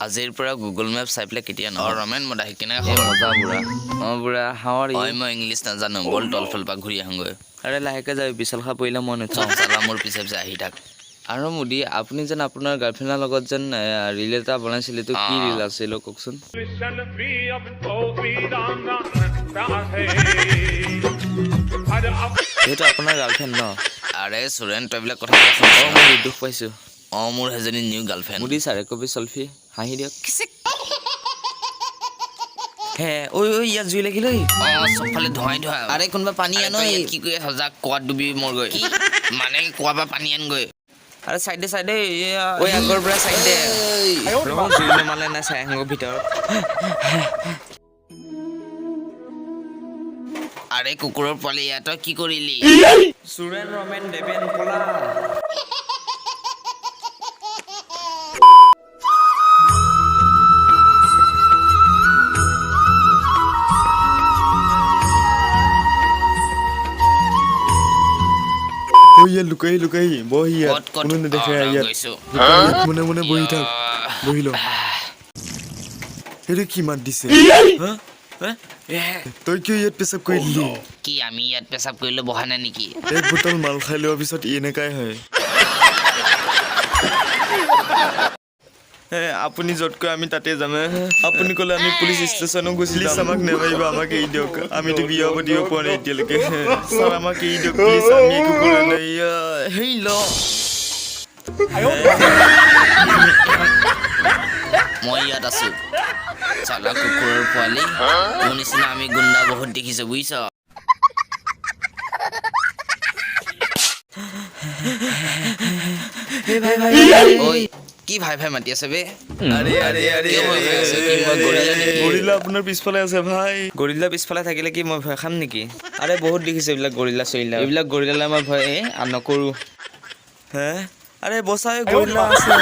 আজিৰ পৰা Google map চাই পেলাই কেতিয়া নহয় ৰমেন মদা হিকিনে মজা বুঢ়া বুঢ়া হাৱাৰ মই ইংলিছ নাজানো বল তলফল পৰা ঘূৰি আহোগৈ আৰে লাহেকে যাবি বিশাল খা পৰিলে মই নুঠাওঁ চালা মোৰ পিছে পিছে আহি থাক আৰু মুদি আপুনি যেন আপোনাৰ গাৰ্লফ্ৰেণ্ডৰ লগত যেন ৰিল এটা বনাইছিলে তো কি ৰিল আছিল কওকচোন সেইটো আপোনাৰ গাৰ্লফ্ৰেণ্ড ন আৰে সুৰেন তই এইবিলাক কথা মই দুখ পাইছো মোৰ হেজনী নিউ গাৰ্লফ্ৰেণ্ড মুদি চাৰে কবি সেলফি হাঁহি দিয়ক হে ঐ ইয়াত জুই লাগিল চবফালে ধোঁৱাই ধোঁৱা আৰে কোনোবা পানী আন কি কৰি সজাগ কোৱাত ডুবি মোৰ গৈ মানে কোৱাৰ পৰা পানী আনগৈ আৰে চাইডে চাইডে ঐ আগৰ পৰা চাইডে জুই নমালে নাই চাই আহোঁ ভিতৰত আৰে কুকুৰৰ পোৱালি ইয়াত তই কি কৰিলি সুৰেন ৰমেন দেবেন পলা ইয়াত লুকাই লুকাই বহি ইয়াত কোনো নেদেখে ইয়াত মনে মনে বহি থাক বহি ল সেইটো কি মাত দিছে তই কিয় ইয়াত পেচাব কৰি দিলি কি আমি ইয়াত পেচাব কৰিলে বহা নাই নেকি এক বোতল মাল খাই লোৱাৰ পিছত এনেকাই হয় আপুনি য'তকৈ আমি তাতে যাম আপুনি ক'লে আমি পুলিচ ষ্টেচনত গৈছিলো আমাক নেমাৰিব আমাক এৰি দিয়ক আমিতো বিয়া হ'ব দিব পৰা নাই এতিয়ালৈকে ছাৰ আমাক এৰি দিয়ক প্লিজ আমি একো কৰা নাই হেই ল মই ইয়াত আছো চালা কুকুৰৰ পোৱালি মোৰ নিচিনা আমি গুণ্ডা বহুত দেখিছো বুজিছ কি ভাই ভাই মাতি আছে বে আৰে আৰে আৰে গৰিলা আপোনাৰ পিছফালে আছে ভাই গৰিলা পিছফালে থাকিলে কি মই ভয় খাম নেকি আৰে বহুত দেখিছো এইবিলাক গৰিলা চৰিলা এইবিলাক গৰিলালে মই ভয় নকৰো হে আৰে বচাই গৰিলা আছে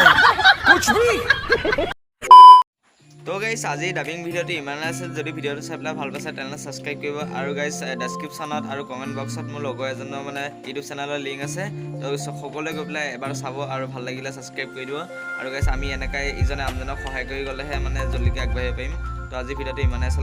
তো গাইছ আজি ডাবিং ভিডিঅ'টো ইমান আছিল যদি ভিডিঅ'টো চাই পেলাই ভাল পাইছে তেনেহ'লে ছাবস্ক্ৰাইব কৰিব আৰু গাইছ ডেছক্ৰিপশ্যনত আৰু কমেণ্ট বক্সত মোৰ লগৰ এজনৰ মানে ইউটিউব চেনেলৰ লিংক আছে তো সকলোৱে গৈ পেলাই এবাৰ চাব আৰু ভাল লাগিলে ছাবস্ক্ৰাইব কৰি দিব আৰু গাইছ আমি এনেকৈ ইজনে আনজনক সহায় কৰি গ'লেহে মানে জল্দিকৈ আগবাঢ়িব পাৰিম তো আজি ভিডিঅ'টো ইমানে আছিল